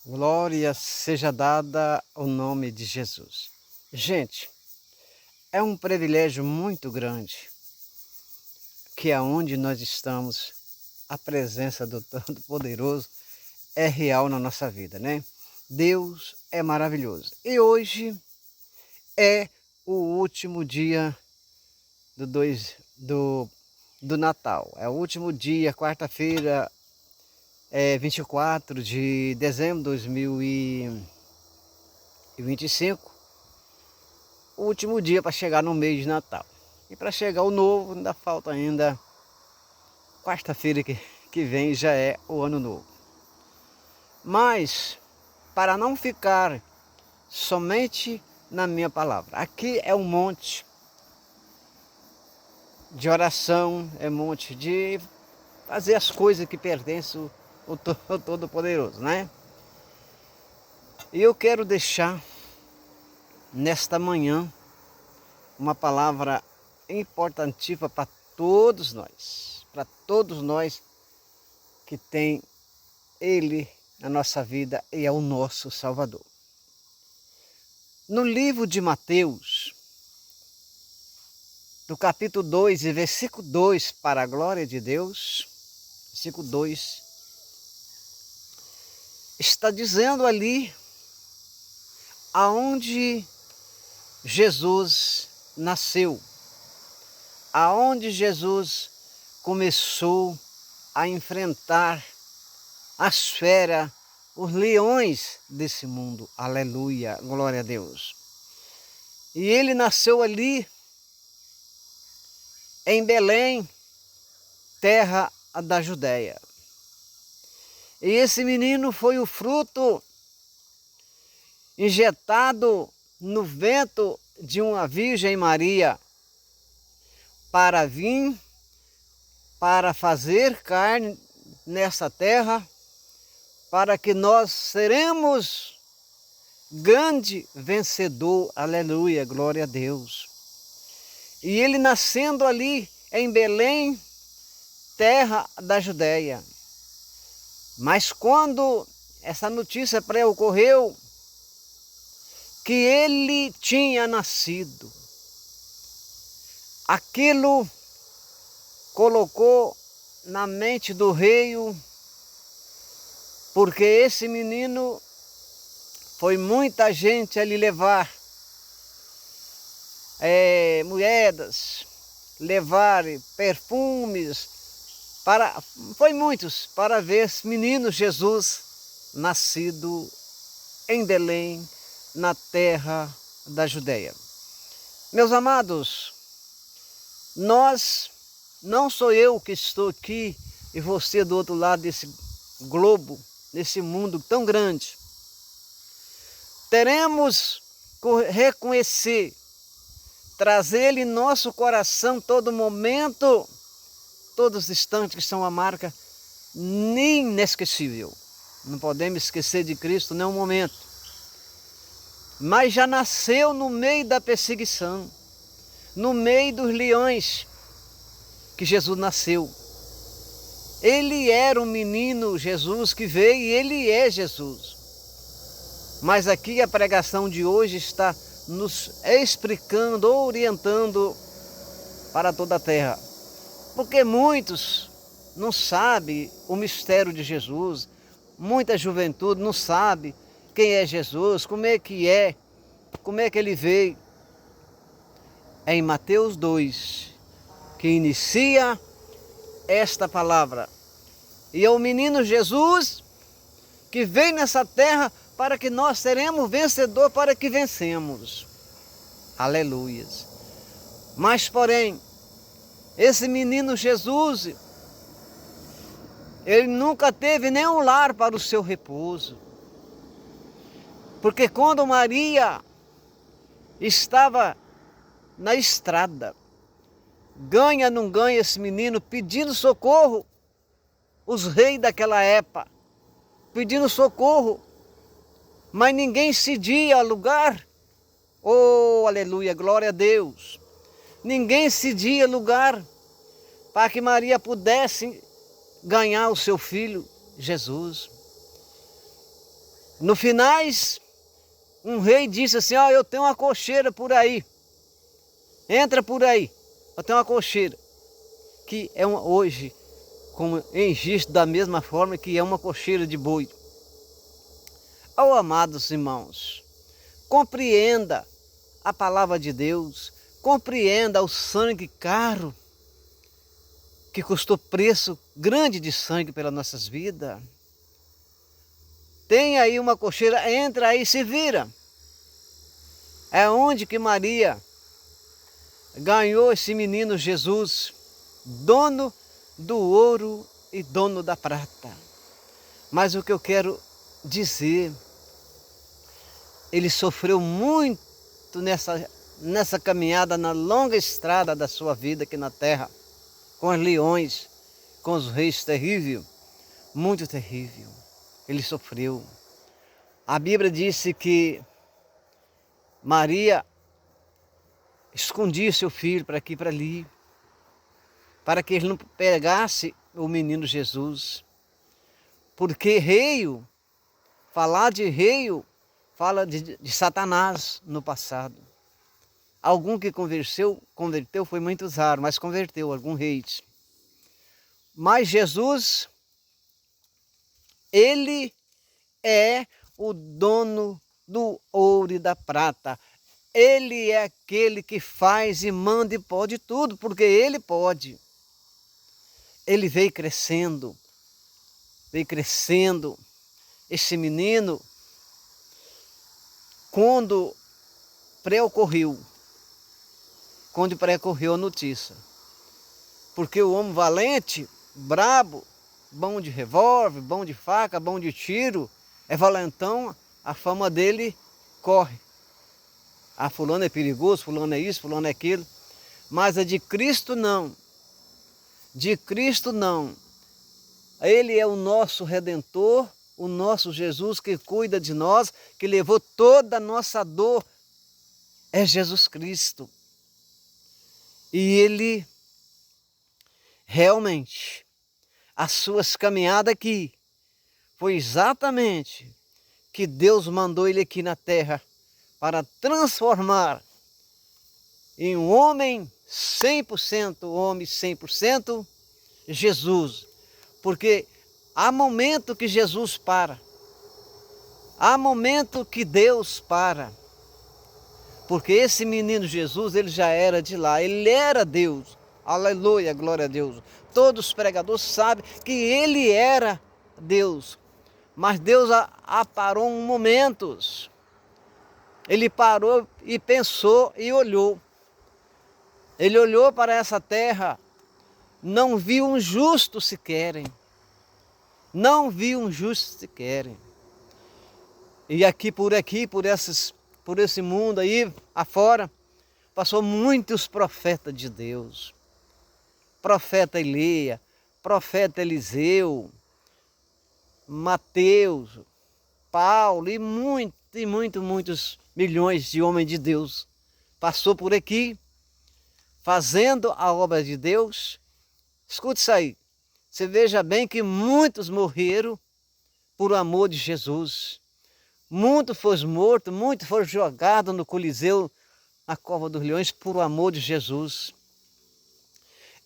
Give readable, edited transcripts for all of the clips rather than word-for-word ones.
Glória seja dada ao nome de Jesus. Gente, é um privilégio muito grande que aonde nós estamos, a presença do Todo-Poderoso é real na nossa vida, né? Deus é maravilhoso. E hoje é o último dia do Natal. É o último dia, quarta-feira, 24 de dezembro de 2025. O último dia para chegar no mês de Natal. E para chegar o novo, ainda falta ainda quarta-feira que vem já é o ano novo. Mas, para não ficar somente na minha palavra, aqui é um monte de oração, é um monte de fazer as coisas que pertencem ao Todo-Poderoso, né? E eu quero deixar nesta manhã uma palavra importantíssima para todos nós que tem Ele na nossa vida e é o nosso Salvador. No livro de Mateus, do capítulo 2 e versículo 2, para a glória de Deus, versículo 2, está dizendo ali aonde Jesus nasceu, aonde Jesus começou a enfrentar as feras, os leões desse mundo. Aleluia, glória a Deus. E ele nasceu ali em Belém, terra da Judéia. E esse menino foi o fruto injetado no vento de uma Virgem Maria para vir, para fazer carne nessa terra, para que nós seremos grande vencedor. Aleluia, glória a Deus. E ele nascendo ali em Belém, terra da Judéia. Mas quando essa notícia pré-ocorreu, que ele tinha nascido, aquilo colocou na mente do rei, porque esse menino foi muita gente a lhe levar moedas, levar perfumes, foi muitos para ver esse menino Jesus nascido em Belém, na terra da Judéia. Meus amados, não sou eu que estou aqui e você do outro lado desse globo, desse mundo tão grande. Teremos que reconhecer, trazer ele em nosso coração todo momento, todos os instantes, que são a marca inesquecível. Não podemos esquecer de Cristo nem um momento. Mas já nasceu no meio da perseguição, no meio dos leões que Jesus nasceu. Ele era um menino Jesus que veio e ele é Jesus. Mas aqui a pregação de hoje está nos explicando, orientando para toda a terra. Porque muitos não sabem o mistério de Jesus, muita juventude não sabe quem é Jesus, como é que ele veio. É em Mateus 2 que inicia esta palavra. E é o menino Jesus que veio nessa terra para que nós seremos vencedor, para que vencemos. Aleluias. Mas porém, esse menino Jesus, ele nunca teve nenhum lar para o seu repouso. Porque quando Maria estava na estrada, ganha, não ganha esse menino, pedindo socorro, os reis daquela época, pedindo socorro, mas ninguém cedia lugar. Oh, aleluia, glória a Deus. Ninguém cedia lugar para que Maria pudesse ganhar o seu filho, Jesus. No finais, um rei disse assim, ó, eu tenho uma cocheira por aí. Entra por aí. Eu tenho uma cocheira. Que é hoje, como em registro da mesma forma que é uma cocheira de boi. Oh, amados irmãos, compreenda a palavra de Deus, compreenda o sangue caro, que custou preço grande de sangue pelas nossas vidas. Tem aí uma cocheira, entra aí e se vira. É onde que Maria ganhou esse menino Jesus, dono do ouro e dono da prata. Mas o que eu quero dizer, ele sofreu muito nessa caminhada, na longa estrada da sua vida aqui na terra, com os leões, com os reis terrível, muito terrível. Ele sofreu. A Bíblia disse que Maria escondia seu filho para aqui e para ali, para que ele não pegasse o menino Jesus. Porque reio, falar de reio, fala de Satanás no passado. Algum que converteu foi muito raro, mas converteu algum rei. Mas Jesus, ele é o dono do ouro e da prata. Ele é aquele que faz e manda e pode tudo, porque ele pode. Ele veio crescendo. Esse menino, quando preocorreu a notícia. Porque o homem valente, brabo, bom de revólver, bom de faca, bom de tiro, é valentão, a fama dele corre. Ah, fulano é perigoso, fulano é isso, fulano é aquilo. Mas a de Cristo não. De Cristo não. Ele é o nosso Redentor, o nosso Jesus que cuida de nós, que levou toda a nossa dor. É Jesus Cristo. E ele, realmente, as suas caminhadas aqui, foi exatamente que Deus mandou ele aqui na terra para transformar em um homem 100% homem, 100% Jesus. Porque há momento que Jesus para, há momento que Deus para. Porque esse menino Jesus, ele já era de lá, ele era Deus. Aleluia, glória a Deus. Todos os pregadores sabem que ele era Deus. Mas Deus parou em momentos. Ele parou e pensou e olhou. Ele olhou para essa terra, não viu um justo sequer. Não viu um justo sequer. E aqui, por esse mundo aí, afora, passou muitos profetas de Deus. Profeta Elia, profeta Eliseu, Mateus, Paulo e muitos milhões de homens de Deus. Passou por aqui, fazendo a obra de Deus. Escute isso aí. Você veja bem que muitos morreram por amor de Jesus. Muitos foram mortos, muitos foram jogados no Coliseu, na cova dos leões, por amor de Jesus.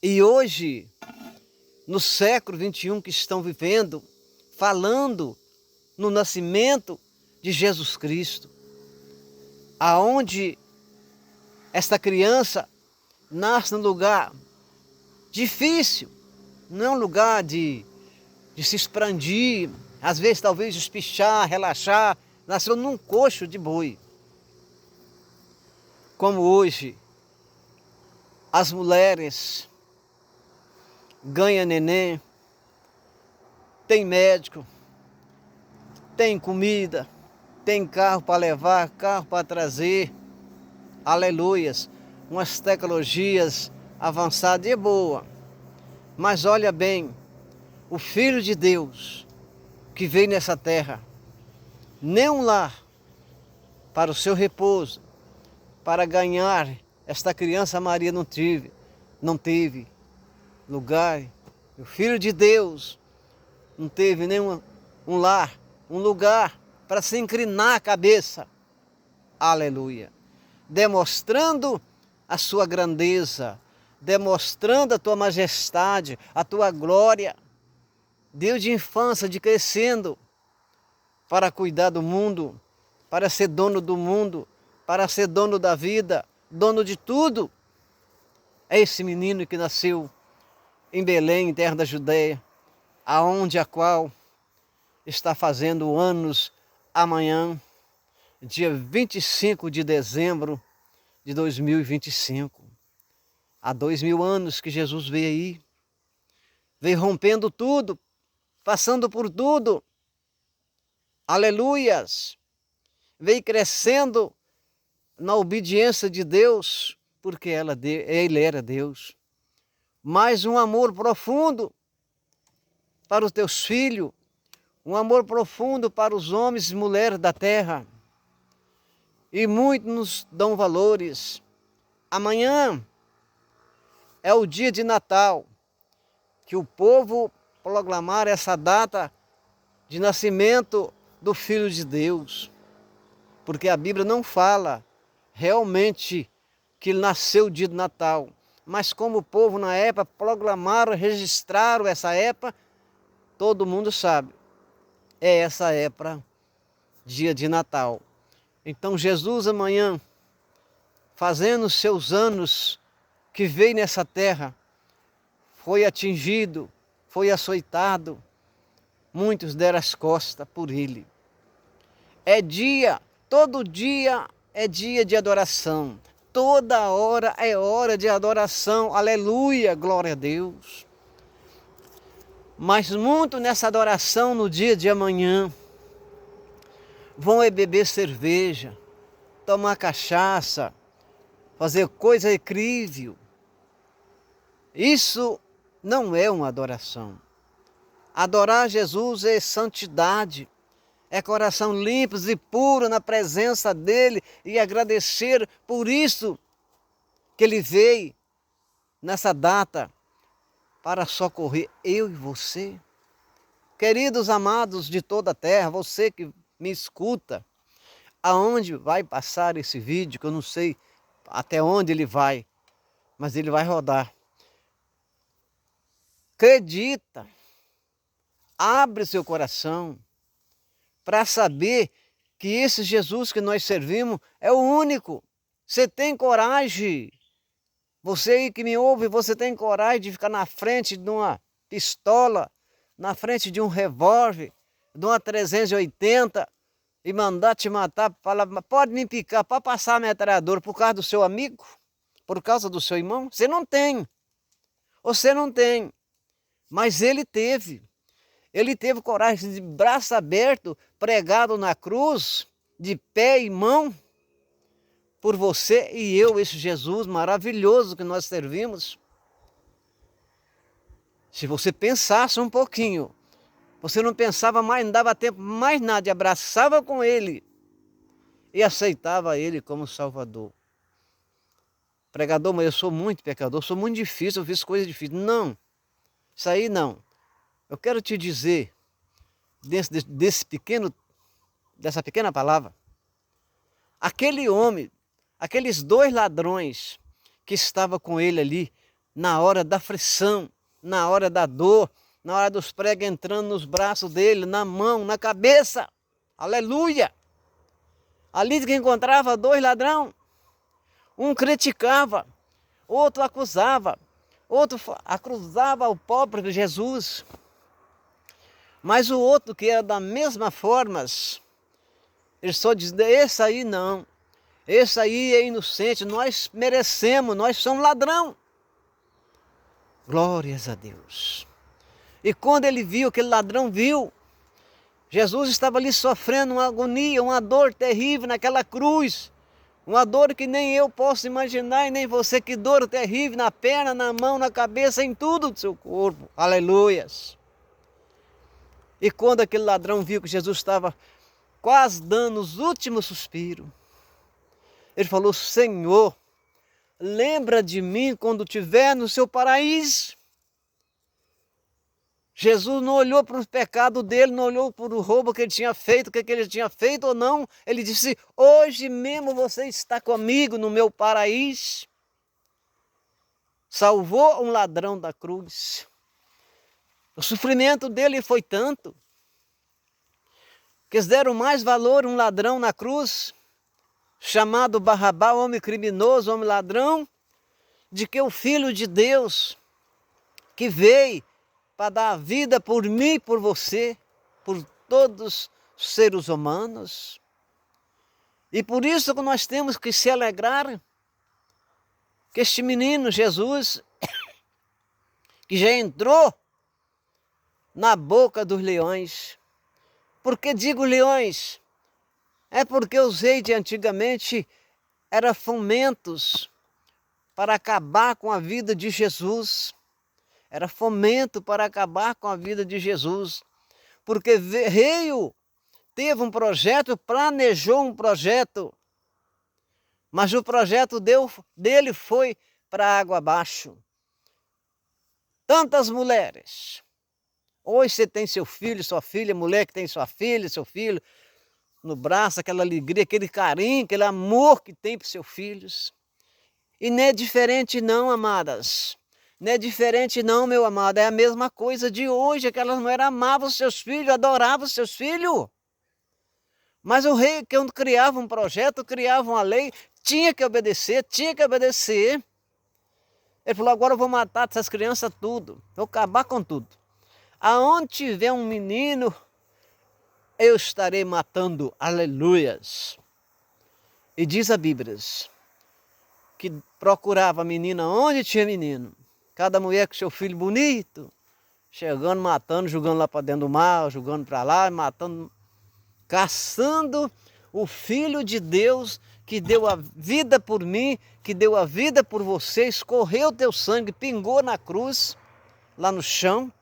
E hoje, no século 21 que estão vivendo, falando no nascimento de Jesus Cristo, aonde esta criança nasce num lugar difícil, não é um lugar de se expandir, às vezes talvez espichar, relaxar, nasceu num coxo de boi. Como hoje, as mulheres ganham neném, tem médico, tem comida, tem carro para levar, carro para trazer, aleluias, umas tecnologias avançadas e boa. Mas olha bem, o Filho de Deus que veio nessa terra, nem um lar para o seu repouso, para ganhar esta criança Maria não teve lugar. O Filho de Deus não teve nenhum um lugar para se inclinar a cabeça. Aleluia. Demonstrando a sua grandeza, demonstrando a tua majestade, a tua glória. Deus de infância, de crescendo, para cuidar do mundo, para ser dono do mundo, para ser dono da vida, dono de tudo. É esse menino que nasceu em Belém, em terra da Judeia, aonde a qual está fazendo anos amanhã, dia 25 de dezembro de 2025. Há 2000 anos que Jesus veio aí, veio rompendo tudo, passando por tudo. Aleluias! Veio crescendo na obediência de Deus, porque ele era Deus. Mais um amor profundo para os teus filhos, um amor profundo para os homens e mulheres da terra. E muitos nos dão valores. Amanhã é o dia de Natal, que o povo proclamar essa data de nascimento do Filho de Deus. Porque a Bíblia não fala realmente que ele nasceu o dia de Natal. Mas como o povo na época proclamaram, registraram essa época, todo mundo sabe. É essa época, dia de Natal. Então Jesus amanhã, fazendo os seus anos que veio nessa terra, foi atingido, foi açoitado. Muitos deram as costas por ele. É dia, todo dia é dia de adoração. Toda hora é hora de adoração. Aleluia, glória a Deus. Mas muito nessa adoração no dia de amanhã, vão beber cerveja, tomar cachaça, fazer coisa incrível. Isso não é uma adoração. Adorar Jesus é santidade, é coração limpo e puro na presença dele e agradecer por isso que ele veio nessa data para socorrer eu e você. Queridos amados de toda a terra, você que me escuta, aonde vai passar esse vídeo, que eu não sei até onde ele vai, mas ele vai rodar. Acredita, abre seu coração para saber que esse Jesus que nós servimos é o único. Você tem coragem, você aí que me ouve, você tem coragem de ficar na frente de uma pistola, na frente de um revólver, de uma 380 e mandar te matar, falar, pode me picar, para passar a metralhadora por causa do seu amigo, por causa do seu irmão? Você não tem, você não tem, mas ele teve. Ele teve coragem de braço aberto, pregado na cruz, de pé e mão, por você e eu, esse Jesus maravilhoso que nós servimos. Se você pensasse um pouquinho, você não pensava mais, não dava tempo mais nada, abraçava com ele e aceitava ele como Salvador. Pregador, mas eu sou muito pecador, sou muito difícil, eu fiz coisas difíceis. Não, isso aí não. Eu quero te dizer, dessa pequena palavra, aquele homem, aqueles 2 ladrões que estavam com ele ali, na hora da aflição, na hora da dor, na hora dos pregos entrando nos braços dele, na mão, na cabeça, aleluia! Ali que encontrava 2 ladrões, um criticava, outro acusava, outro acusava o pobre Jesus. Mas o outro que era da mesma forma, ele só dizia, esse aí não, esse aí é inocente, nós merecemos, nós somos ladrão. Glórias a Deus. E quando ele viu, aquele ladrão viu, Jesus estava ali sofrendo uma agonia, uma dor terrível naquela cruz, uma dor que nem eu posso imaginar e nem você, que dor terrível na perna, na mão, na cabeça, em tudo do seu corpo. Aleluias. E quando aquele ladrão viu que Jesus estava quase dando os últimos suspiros, ele falou, Senhor, lembra de mim quando estiver no seu paraíso. Jesus não olhou para o pecado dele, não olhou para o roubo que ele tinha feito, o que ele tinha feito ou não. Ele disse, hoje mesmo você está comigo no meu paraíso. Salvou um ladrão da cruz. O sofrimento dele foi tanto que eles deram mais valor a um ladrão na cruz, chamado Barrabá, homem criminoso, homem ladrão, de que o Filho de Deus, que veio para dar a vida por mim, por você, por todos os seres humanos. E por isso que nós temos que se alegrar que este menino Jesus, que já entrou na boca dos leões. Por que digo leões? É porque os reis de antigamente eram fomentos para acabar com a vida de Jesus. Era fomento para acabar com a vida de Jesus. Porque veio, teve um projeto, planejou um projeto, mas o projeto dele foi para água abaixo. Tantas mulheres. Hoje você tem seu filho, sua filha, mulher que tem sua filha, seu filho no braço, aquela alegria, aquele carinho, aquele amor que tem para os seus filhos. E não é diferente não, amadas. Não é diferente não, meu amado. É a mesma coisa de hoje. Aquelas mulheres amavam os seus filhos, adoravam os seus filhos. Mas o rei, quando criava um projeto, criava uma lei, tinha que obedecer, tinha que obedecer. Ele falou, agora eu vou matar essas crianças tudo. Vou acabar com tudo. Aonde tiver um menino, eu estarei matando. Aleluias. E diz a Bíblia que procurava menina onde tinha menino. Cada mulher com seu filho bonito, chegando, matando, jogando lá para dentro do mar, jogando para lá, matando, caçando o Filho de Deus que deu a vida por mim, que deu a vida por você, escorreu teu sangue, pingou na cruz, lá no chão,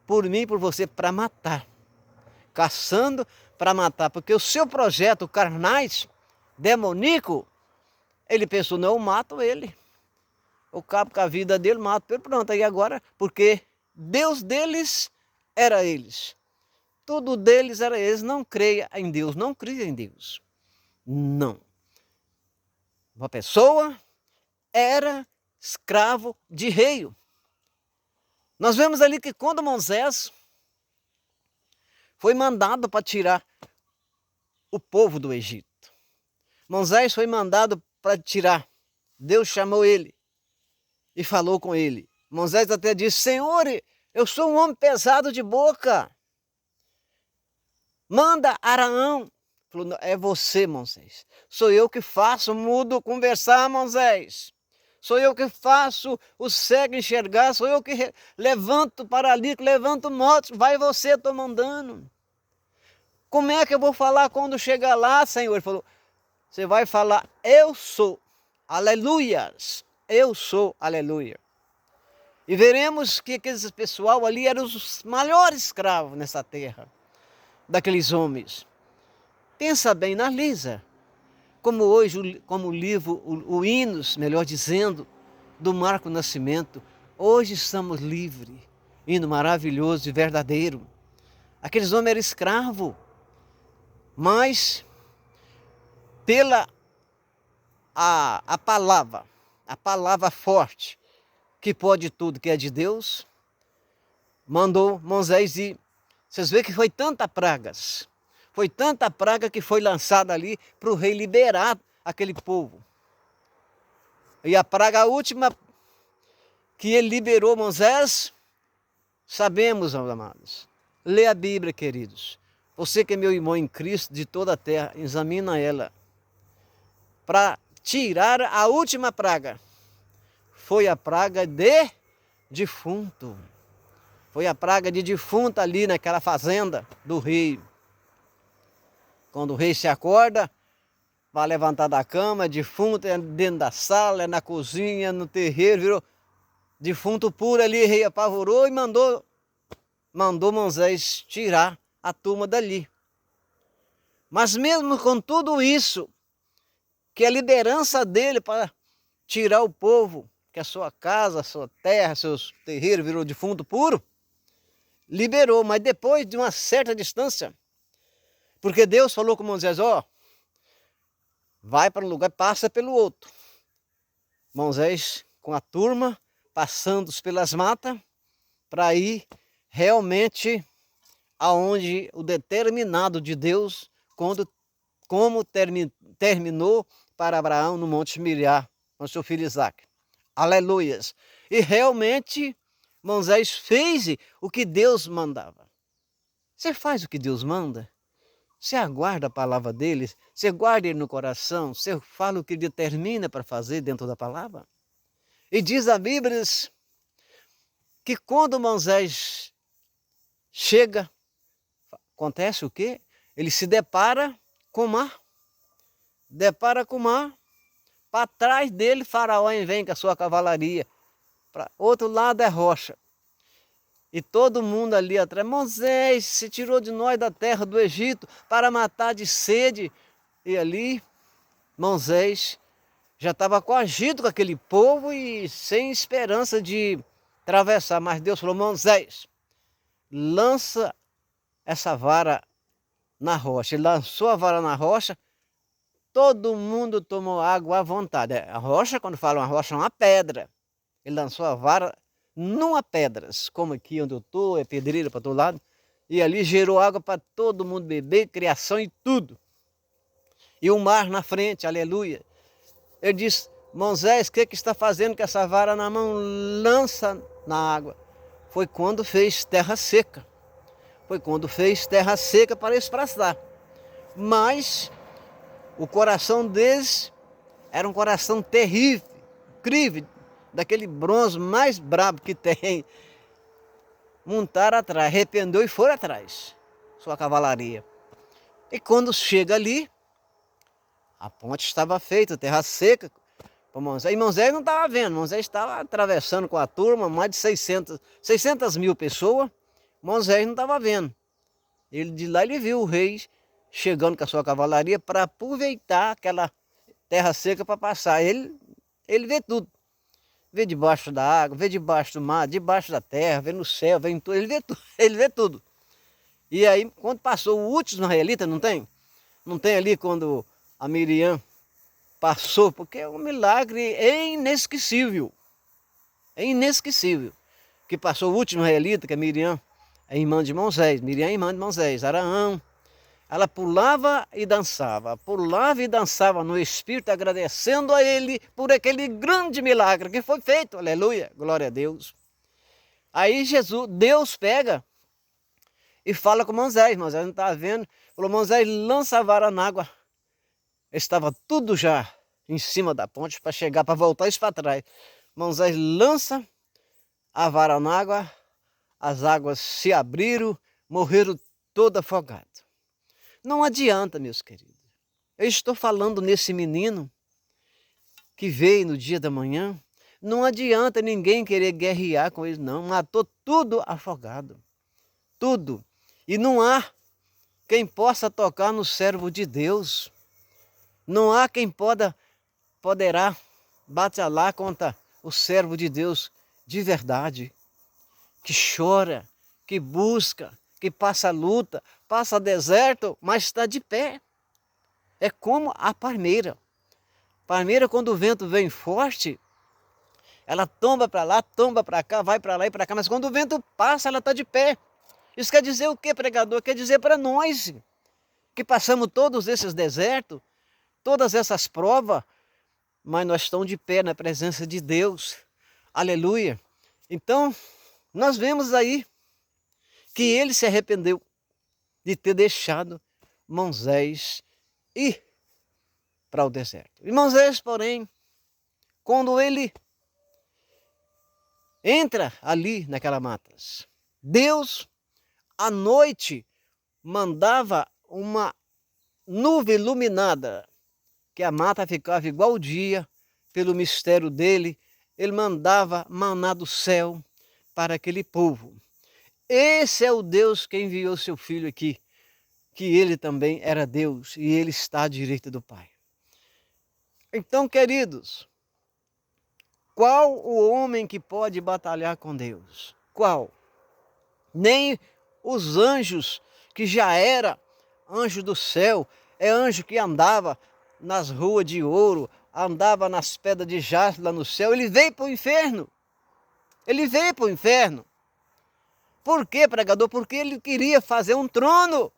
por mim e por você, para matar. Caçando para matar, porque o seu projeto carnais, demoníaco, ele pensou, não, eu mato ele. Eu acabo com a vida dele, mato ele, pronto. Aí agora, porque Deus deles era eles. Tudo deles era eles. Não creia em Deus, não cria em Deus. Não. Uma pessoa era escravo de rei. Nós vemos ali que quando Moisés foi mandado para tirar o povo do Egito. Moisés foi mandado para tirar. Deus chamou ele e falou com ele. Moisés até disse, Senhor, eu sou um homem pesado de boca. Manda Araão. Falou, é você, Moisés. Sou eu que faço o mudo conversar, Moisés. Sou eu que faço o cego enxergar. Sou eu que levanto paralítico, levanto mortos. Vai você, estou mandando. Como é que eu vou falar quando chegar lá, Senhor? Ele falou, você vai falar, eu sou. Aleluias. Eu sou, aleluia. E veremos que aqueles pessoal ali eram os maiores escravos nessa terra, daqueles homens. Pensa bem, analisa, como hoje, como o livro, o Hinos, melhor dizendo, do Marco Nascimento, hoje estamos livres, hino maravilhoso e verdadeiro. Aqueles homens eram escravos, mas pela a palavra forte, que pode tudo, que é de Deus, mandou Moisés ir. Vocês veem que foi tanta pragas que foi lançada ali para o rei liberar aquele povo. E a praga última que ele liberou Moisés, sabemos, amados. Lê a Bíblia, queridos. Você que é meu irmão em Cristo de toda a terra, examina ela. Para tirar a última praga, foi a praga de defunto. Foi a praga de defunto ali naquela fazenda do rei. Quando o rei se acorda, vai levantar da cama, defunto é dentro da sala, é na cozinha, no terreiro, virou defunto puro ali, o rei apavorou e mandou Moisés tirar a turma dali. Mas mesmo com tudo isso, que a liderança dele para tirar o povo, que a sua casa, a sua terra, seus terreiros virou defunto puro, liberou, mas depois de uma certa distância, porque Deus falou com Moisés, ó, vai para um lugar, passa pelo outro. Moisés com a turma, passando pelas matas, para ir realmente aonde o determinado de Deus, como terminou para Abraão no Monte Miriá, com seu filho Isaque. Aleluias! E realmente Moisés fez o que Deus mandava. Você faz o que Deus manda? Você aguarda a palavra dele? Você guarda ele no coração? Você fala o que ele determina para fazer dentro da palavra? E diz a Bíblia que quando Moisés chega, acontece o quê? Ele se depara com o mar. Depara com o mar. Para trás dele, Faraó vem com a sua cavalaria. Para outro lado é rocha. E todo mundo ali atrás, Moisés se tirou de nós da terra do Egito para matar de sede. E ali, Moisés já estava coagido com aquele povo e sem esperança de atravessar. Mas Deus falou, Moisés, lança essa vara na rocha. Ele lançou a vara na rocha, todo mundo tomou água à vontade. A rocha, quando fala uma rocha, é uma pedra. Ele lançou a vara numa pedra, como aqui onde eu estou, é pedreira para todo lado. E ali gerou água para todo mundo beber, criação e tudo. E o mar na frente, aleluia. Ele disse, Moisés, o que está fazendo com essa vara na mão? Lança na água. Foi quando fez terra seca. Foi quando fez terra seca para eles passar. Mas o coração deles era um coração terrível, incrível, daquele bronze mais brabo que tem. Montaram atrás, arrependeu e foram atrás, sua cavalaria. E quando chega ali, a ponte estava feita, terra seca. E Moisés não estava vendo, Moisés estava atravessando com a turma, mais de 600 mil pessoas. Moisés não estava vendo. Ele de lá ele viu o rei chegando com a sua cavalaria para aproveitar aquela terra seca para passar. Ele vê tudo. Vê debaixo da água, vê debaixo do mar, debaixo da terra, vê no céu, vê em tudo. Ele vê tudo, ele vê tudo. E aí, quando passou o último israelita, não tem? Não tem ali quando a Miriam passou, porque é um milagre inesquecível. É inesquecível. Que passou o último israelita, que é Miriam, é irmã de Moisés. Miriam é irmã de Moisés, Araão. Ela pulava e dançava no Espírito, agradecendo a Ele por aquele grande milagre que foi feito. Aleluia, glória a Deus. Aí Deus pega e fala com Moisés. Moisés não estava vendo. Falou, Moisés, lança a vara na água. Estava tudo já em cima da ponte para chegar, para voltar isso para trás. Moisés lança a vara na água, as águas se abriram, morreram todos afogados. Não adianta, meus queridos. Eu estou falando nesse menino que veio no dia da manhã. Não adianta ninguém querer guerrear com ele, não. Matou tudo afogado. Tudo. E não há quem poderá no servo de Deus. Não há quem poderá batalhar contra o servo de Deus de verdade. Que chora, que busca, que passa luta, passa deserto, mas está de pé. É como a palmeira. Palmeira, quando o vento vem forte, ela tomba para lá, tomba para cá, vai para lá e para cá, mas quando o vento passa, ela está de pé. Isso quer dizer o que, pregador? Quer dizer para nós, que passamos todos esses desertos, todas essas provas, mas nós estamos de pé na presença de Deus. Aleluia. Então, nós vemos aí que ele se arrependeu de ter deixado Moisés ir para o deserto. E Moisés, porém, quando ele entra ali naquela matas, Deus, à noite, mandava uma nuvem iluminada, que a mata ficava igual o dia, pelo mistério dele, ele mandava maná do céu para aquele povo. Esse é o Deus que enviou seu filho aqui, que ele também era Deus e ele está à direita do Pai. Então, queridos, qual o homem que pode batalhar com Deus? Qual? nem os anjos, que já era anjo do céu, é anjo que andava nas ruas de ouro, andava nas pedras de jaspe lá no céu, ele veio para o inferno. Ele veio para o inferno. Por quê, pregador? Porque ele queria fazer um trono.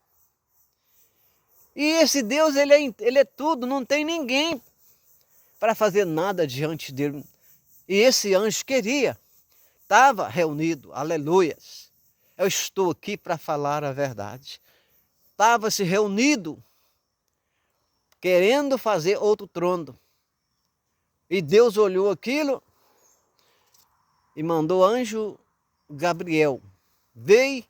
E esse Deus, ele é tudo, não tem ninguém para fazer nada diante dele. E esse anjo queria, estava reunido, aleluias. Eu estou aqui para falar a verdade. Estava se reunido, querendo fazer outro trono. E Deus olhou aquilo e mandou o anjo Gabriel. Veio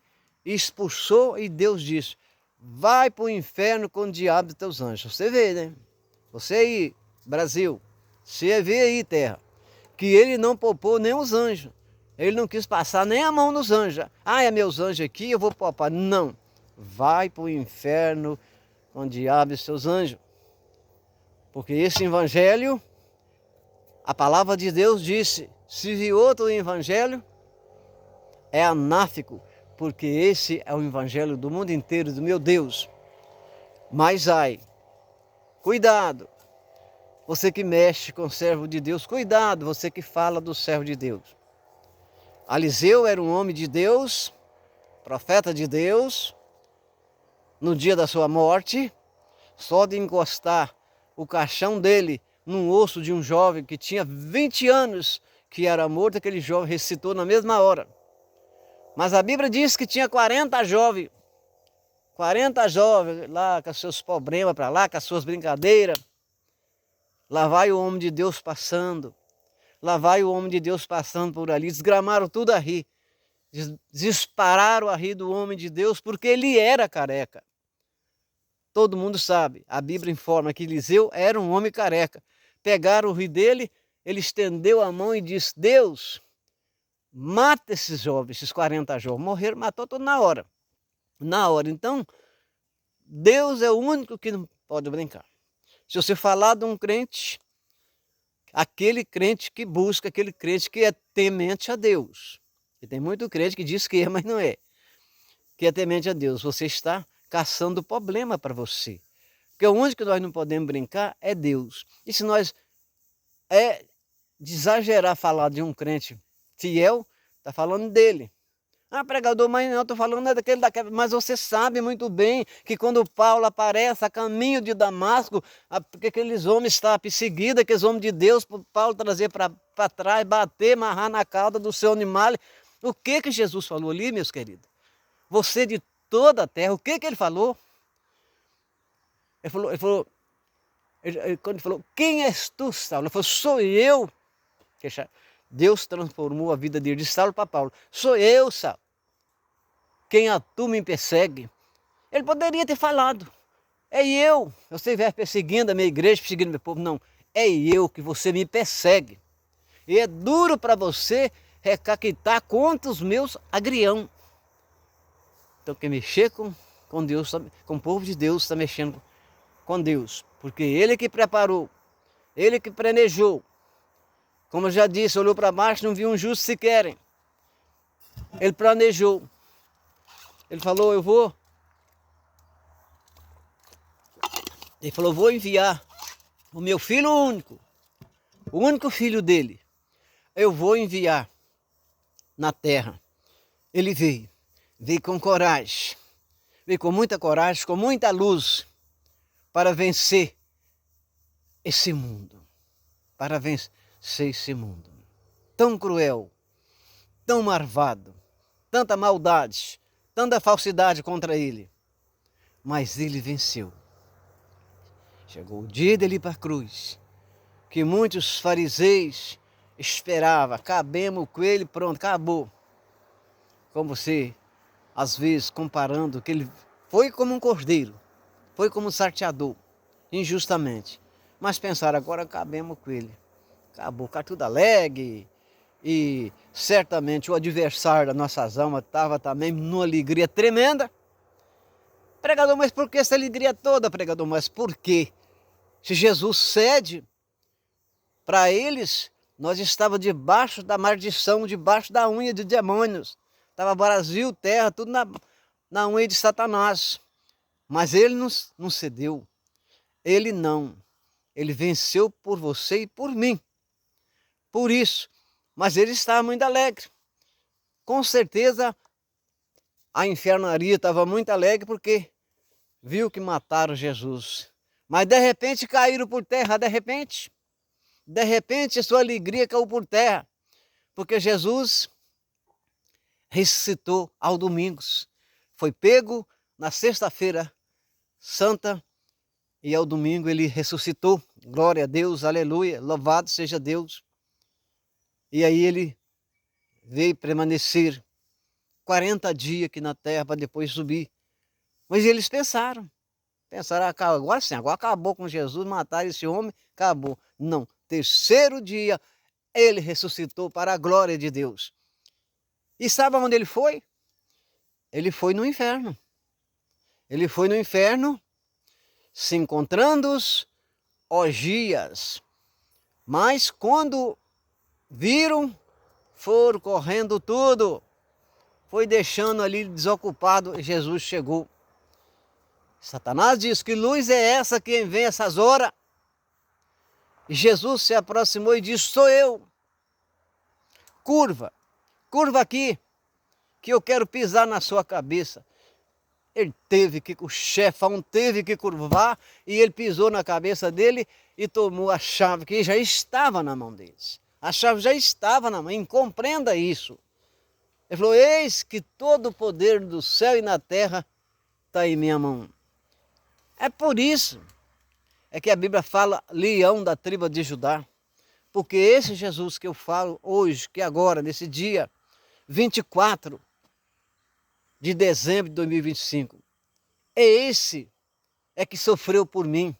e expulsou, e Deus disse: vai para o inferno com o diabo e teus anjos. Você vê, né? Você aí, Brasil, você vê aí, terra, que ele não poupou nem os anjos. Ele não quis passar nem a mão nos anjos. Ah, é meus anjos aqui, eu vou poupar. Não. Vai para o inferno com o diabo e seus anjos. Porque esse evangelho, a palavra de Deus disse, se viu outro evangelho, é anáfico, porque esse é o evangelho do mundo inteiro, do meu Deus. Mas ai, cuidado, você que mexe com o servo de Deus, cuidado, você que fala do servo de Deus. Eliseu era um homem de Deus, profeta de Deus. No dia da sua morte, só de encostar o caixão dele num osso de um jovem que tinha 20 anos, que era morto, aquele jovem ressuscitou na mesma hora. Mas a Bíblia diz que tinha 40 jovens lá com os seus problemas para lá, com as suas brincadeiras. Lá vai o homem de Deus passando. Lá vai o homem de Deus passando por ali. Desgramaram tudo a rir. Dispararam a rir do homem de Deus porque ele era careca. Todo mundo sabe. A Bíblia informa que Eliseu era um homem careca. Pegaram o rio dele, ele estendeu a mão e disse: Deus, mata esses jovens, esses 40 jovens. Morreram, matou tudo na hora. Na hora. Então, Deus é o único que não pode brincar. Se você falar de um crente, aquele crente que busca, aquele crente que é temente a Deus. E tem muito crente que diz que é, mas não é. Que é temente a Deus. Você está caçando problema para você. Porque o único que nós não podemos brincar é Deus. E se nós de exagerar falar de um crente fiel, está falando dele. Ah, pregador, mas não, estou falando daquele. Mas você sabe muito bem que quando Paulo aparece a caminho de Damasco, porque aqueles homens estavam perseguidos, aqueles homens de Deus, Paulo trazer para trás, bater, amarrar na cauda do seu animal. O que Jesus falou ali, meus queridos? Você de toda a terra, o que ele falou? Quando ele falou, quem és tu, Saulo? Ele falou, sou eu. Deus transformou a vida dele de Saulo para Paulo. Sou eu, Saulo. Quem a tu me persegue? Ele poderia ter falado, é eu. Você estiver perseguindo a minha igreja, perseguindo meu povo. Não, é eu que você me persegue. E é duro para você recaquitar contra os meus agrião. Então quem mexer com Deus, com o povo de Deus, está mexendo com Deus. Porque Ele que preparou, Ele que planejou. Como eu já disse, olhou para baixo, não viu um justo sequer. Ele planejou. Ele falou, Ele falou, vou enviar o meu filho único, o único filho dele. Eu vou enviar na terra. Ele veio com coragem, veio com muita coragem, com muita luz, para vencer esse mundo, para vencer esse mundo tão cruel, tão marvado, tanta maldade, tanta falsidade contra ele. Mas ele venceu. Chegou o dia dele ir para a cruz, que muitos fariseus esperavam, acabemos o coelho, pronto, acabou. Como você, às vezes, comparando, que ele foi como um cordeiro, foi como um salteador, injustamente. Mas pensaram, agora acabemos com ele. Acabou, ficar tudo alegre. E certamente o adversário das nossas almas estava também numa alegria tremenda. Pregador, mas por que essa alegria toda, pregador? Mas por quê? Se Jesus cede para eles, nós estávamos debaixo da maldição, debaixo da unha de demônios. Estava Brasil, terra, tudo na unha de Satanás. Mas ele não cedeu. Ele não. Ele venceu por você e por mim. Por isso. Mas ele estava muito alegre. Com certeza a infernaria estava muito alegre porque viu que mataram Jesus. Mas de repente caíram por terra, de repente a sua alegria caiu por terra. Porque Jesus ressuscitou ao domingo. Foi pego na sexta-feira santa e ao domingo ele ressuscitou. Glória a Deus, aleluia, louvado seja Deus. E aí ele veio permanecer 40 dias aqui na terra para depois subir. Mas eles pensaram, agora sim, agora acabou com Jesus, mataram esse homem, acabou. Não, terceiro dia ele ressuscitou para a glória de Deus. E sabe onde ele foi? Ele foi no inferno. Ele foi no inferno, se encontrando os orgias. Mas quando viram, foram correndo tudo. Foi deixando ali desocupado, Jesus chegou. Satanás diz que luz é essa quem vem essas horas. E Jesus se aproximou e disse, sou eu. Curva aqui, que eu quero pisar na sua cabeça. O chefão teve que curvar e ele pisou na cabeça dele e tomou a chave que já estava na mão deles. A chave já estava na mão, compreenda isso. Ele falou, eis que todo o poder do céu e na terra está em minha mão. É por isso que a Bíblia fala leão da tribo de Judá. Porque esse Jesus que eu falo hoje, que agora, nesse dia 24 de dezembro de 2025, esse que sofreu por mim,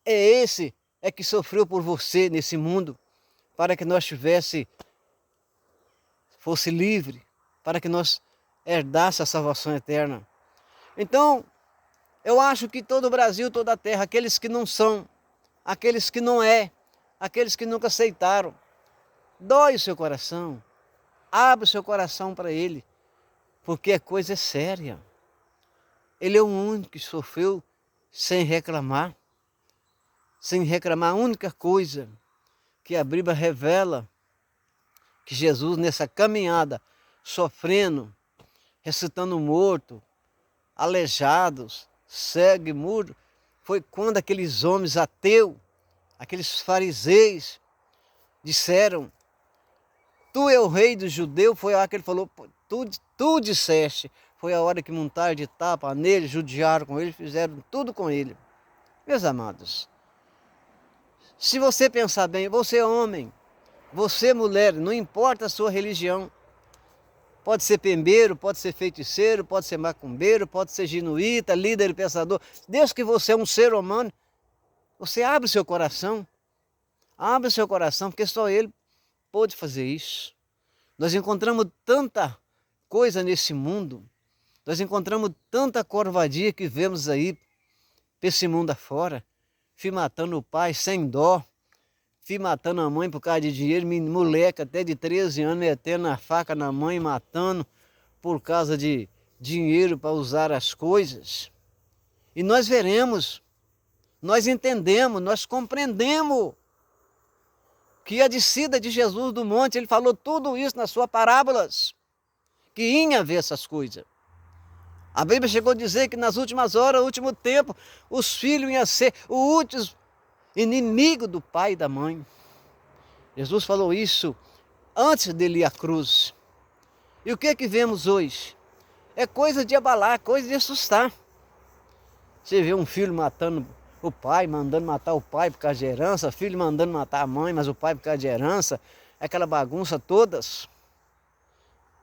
esse que sofreu por você nesse mundo, para que nós fosse livre, para que nós herdasse a salvação eterna. Então, eu acho que todo o Brasil, toda a terra, aqueles que não são, aqueles que não aqueles que nunca aceitaram, dói o seu coração, abre o seu coração para ele, porque a coisa é séria. Ele é o único que sofreu sem reclamar. A única coisa que a Bíblia revela, que Jesus nessa caminhada, sofrendo, ressuscitando morto, aleijados, cego e mudo, foi quando aqueles homens ateus, aqueles fariseus, disseram, tu é o rei dos judeus, foi a hora que ele falou, tu disseste, foi a hora que montaram de tapa nele, judiaram com ele, fizeram tudo com ele. Meus amados, se você pensar bem, você é homem, você mulher, não importa a sua religião, pode ser pembeiro, pode ser feiticeiro, pode ser macumbeiro, pode ser jesuíta, líder e pensador, desde que você é um ser humano, você abre o seu coração, porque só ele pôde fazer isso. Nós encontramos tanta coisa nesse mundo, nós encontramos tanta corvadia que vemos aí, para esse mundo afora, filho matando o pai sem dó, filho matando a mãe por causa de dinheiro, moleque até de 13 anos metendo a faca na mãe, matando por causa de dinheiro para usar as coisas. E nós veremos, nós entendemos, nós compreendemos que a descida de Jesus do monte, ele falou tudo isso nas suas parábolas, que ia haver essas coisas. A Bíblia chegou a dizer que nas últimas horas, no último tempo, os filhos iam ser o último inimigo do pai e da mãe. Jesus falou isso antes dele ir à cruz. E o que vemos hoje? É coisa de abalar, coisa de assustar. Você vê um filho matando o pai, mandando matar o pai por causa de herança, filho mandando matar a mãe, mas o pai por causa de herança, aquela bagunça todas.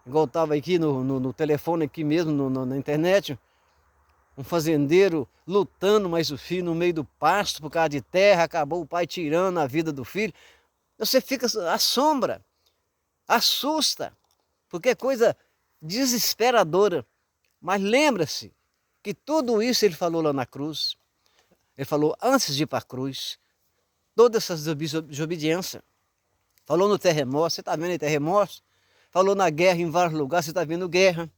Igual estava aqui no telefone, aqui mesmo, na internet, um fazendeiro lutando, mas o filho no meio do pasto por causa de terra, acabou o pai tirando a vida do filho. Você fica, assombra, assusta, porque é coisa desesperadora. Mas lembra-se que tudo isso ele falou lá na cruz. Ele falou antes de ir para a cruz. Todas essas desobediências. Falou no terremoto, você está vendo aí terremoto? falou na guerra em vários lugares, você está vendo guerra.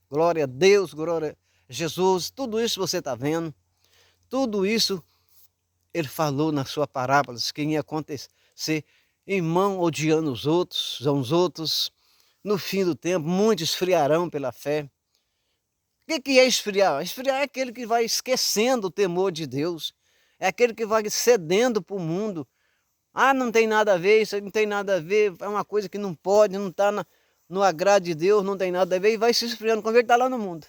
Glória a Deus, glória a Jesus, tudo isso você está vendo. Tudo isso ele falou na sua parábola, que ia acontecer, irmão odiando os outros. No fim do tempo, muitos esfriarão pela fé. O que é esfriar? Esfriar é aquele que vai esquecendo o temor de Deus. É aquele que vai cedendo para o mundo. Ah, não tem nada a ver, isso não tem nada a ver, é uma coisa que não pode, não está no agrado de Deus, não tem nada a ver, e vai se esfriando quando ele está lá no mundo.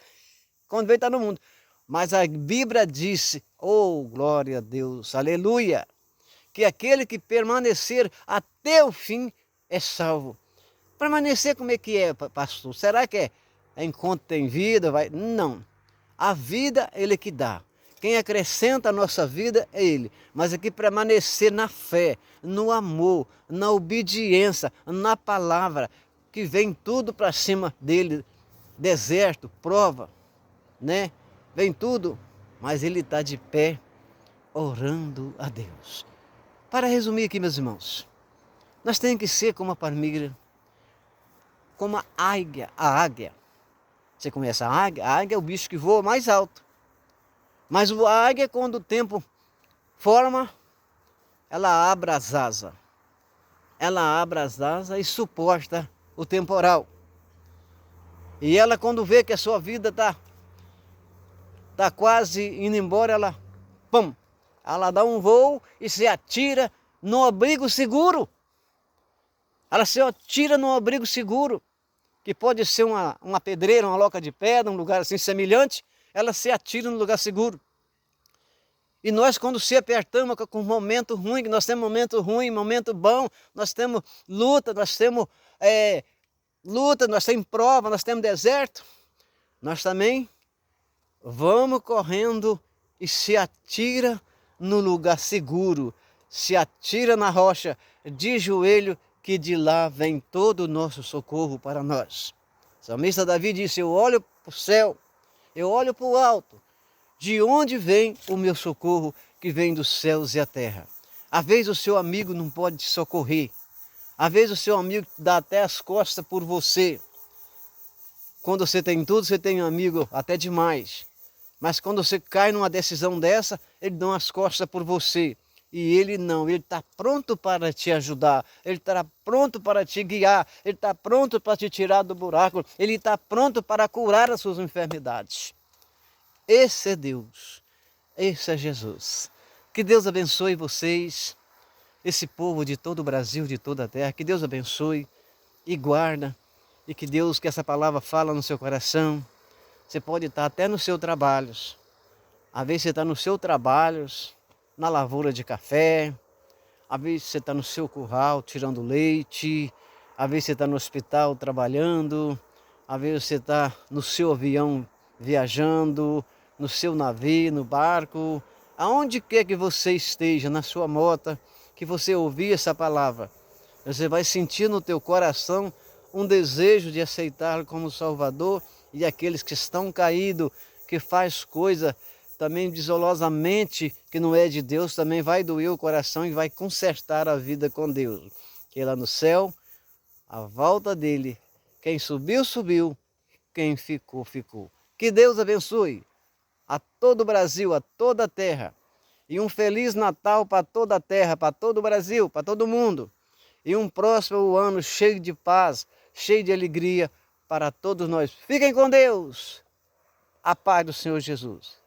Quando ele está no mundo. Mas a Bíblia disse, oh glória a Deus, aleluia, que aquele que permanecer até o fim é salvo. Permanecer como é que é, pastor? Será que é enquanto tem vida? Não. A vida ele que dá. Quem acrescenta a nossa vida é Ele. Mas aqui permanecer na fé, no amor, na obediência, na palavra, que vem tudo para cima dele, deserto, prova, né? Vem tudo, mas ele está de pé, orando a Deus. Para resumir aqui, meus irmãos, nós temos que ser como a palmeira, como a águia. A águia. Você conhece a águia? A águia é o bicho que voa mais alto. Mas a águia, quando o tempo forma, ela abre as asas. Ela abre as asas e suporta o temporal. E ela, quando vê que a sua vida tá quase indo embora, ela dá um voo e se atira no abrigo seguro. Ela se atira no abrigo seguro, que pode ser uma pedreira, uma loca de pedra, um lugar assim semelhante. Ela se atira no lugar seguro. E nós, quando se apertamos com um momento ruim, que nós temos momento ruim, momento bom, nós temos luta, nós temos prova, nós temos deserto, nós também vamos correndo e se atira no lugar seguro, se atira na rocha, de joelho, que de lá vem todo o nosso socorro para nós. O salmista Davi disse, eu olho para o céu, eu olho para o alto, de onde vem o meu socorro, que vem dos céus e a terra. Às vezes o seu amigo não pode te socorrer, às vezes o seu amigo dá até as costas por você. Quando você tem tudo, você tem um amigo até demais. Mas quando você cai numa decisão dessa, ele dá as costas por você. E ele não, ele está pronto para te ajudar, ele está pronto para te guiar, ele está pronto para te tirar do buraco, ele está pronto para curar as suas enfermidades. Esse é Deus, esse é Jesus. Que Deus abençoe vocês, esse povo de todo o Brasil, de toda a terra, que Deus abençoe e guarda, e que Deus, que essa palavra fala no seu coração. Você pode estar até nos seus trabalhos, às vezes você está nos seus trabalhos, na lavoura de café, às vezes você está no seu curral tirando leite, às vezes você está no hospital trabalhando, às vezes você está no seu avião viajando, no seu navio, no barco, aonde quer que você esteja, na sua moto, que você ouvir essa palavra, você vai sentir no teu coração um desejo de aceitá-lo como Salvador, e aqueles que estão caídos, que faz coisa também desolosamente que não é de Deus, também vai doer o coração e vai consertar a vida com Deus. Que lá no céu, a volta dele, quem subiu, subiu, quem ficou, ficou. Que Deus abençoe a todo o Brasil, a toda a terra. E um feliz Natal para toda a terra, para todo o Brasil, para todo mundo. E um próximo ano cheio de paz, cheio de alegria para todos nós. Fiquem com Deus. A paz do Senhor Jesus.